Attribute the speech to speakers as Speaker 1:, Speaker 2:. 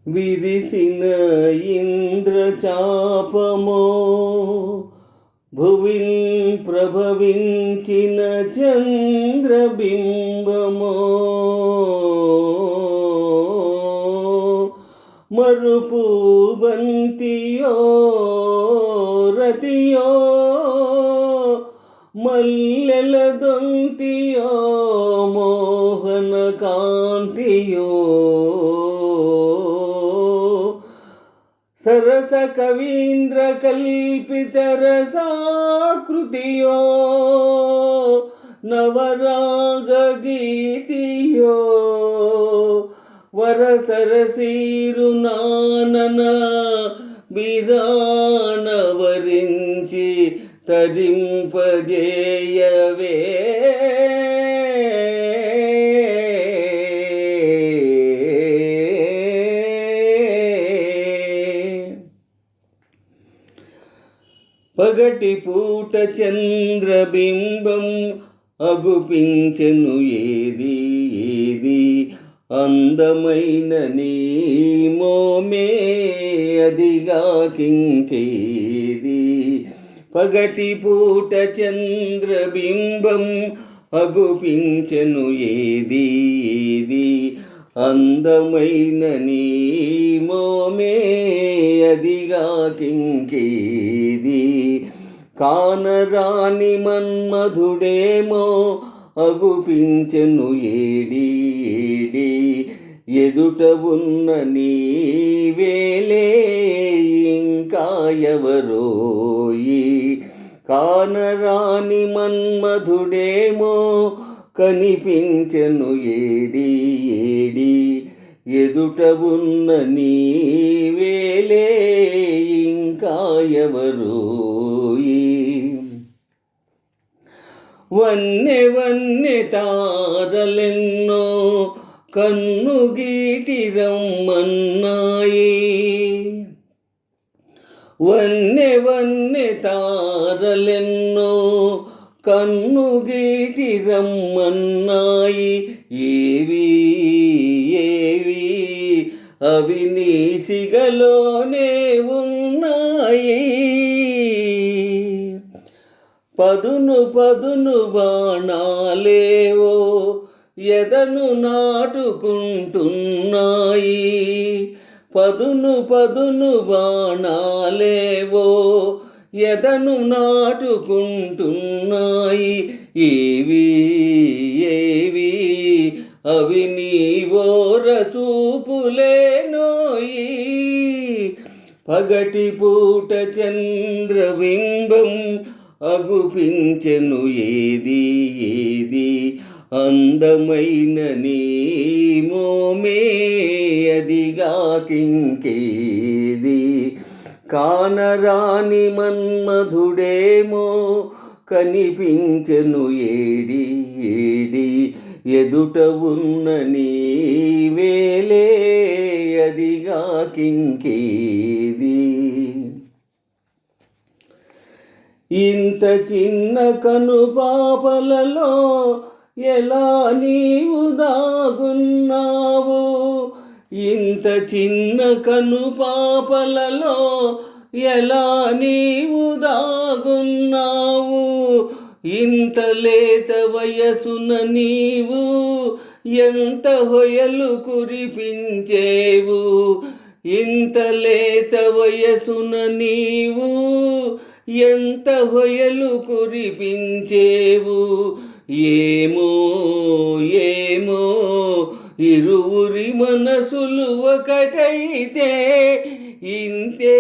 Speaker 1: విరిసిన ఇంద్రచాపమో భువిన్ ప్రభవించిన చంద్రబింబమో మరుపు బంతియో రతియో మల్లెల దొంతియో మోహన కాంతియో సరస కవీంద్ర కల్పిత రసాకృతియో నవరాగ గీతియో వరసరసీరు నానన బిరానవరించి తరింపజేయవే పగటి పూట చంద్రబింబం అగుపించెను ఏది ఏది అందమైన నీ మోమే అదిగా కింకేది పగటి పూట చంద్రబింబం అగుపించెను ఏది ఏది అందమైన నీ మోమే అదిగా కింకేది కానరాని మన్మధుడేమో అగుపించెను ఏడి ఏడి ఎదుట ఉన్న నీవేలే ఇంకా ఎవరోయి కానరాని మన్మధుడేమో కనిపించెను ఏడి ఏడి ఎదుట ఉన్న నీవేలే ఇంకా ఎవరోయి వన్నె వన్నె తారలెన్నో కన్ను గీటి రమ్మన్నాయి వన్నె వన్నె తారలెన్నో కన్ను గీటి రమ్మన్నాయి ఏవి ఏవి అవి నీ సిగలోనే ఉన్నాయి పదును పదును బాణాలేవో ఎదను నాటుకుంటున్నాయి పదును పదును బాణాలేవో ఎదను నాటుకుంటున్నాయి ఏవి ఏవి అవి నీ ఓర చూపులేనోయి పగటి పూట చంద్రబింబం అగుపించెను ఏది ఏది అందమైన నీ మోమే అదిగా కింకేది కానరాని మన్మధుడేమో కనిపించెను ఏడి ఏడి ఎదుట ఉన్న నీవేలే అదిగా కింకేది ఇంత చిన్న కనుపాపలలో ఎలా నీవు దాగున్నావు ఇంత చిన్న కనుపాపలలో ఎలా నీవు దాగున్నావు ఇంత లేత వయసున నీవు ఎంత హొయలు కురిపించేవు ఇంత లేత వయసున నీవు ఎంత హొయలు కురిపించేవు ఏమో ఏమో ఇరువురి మనసులు ఒకటైతే ఇంతే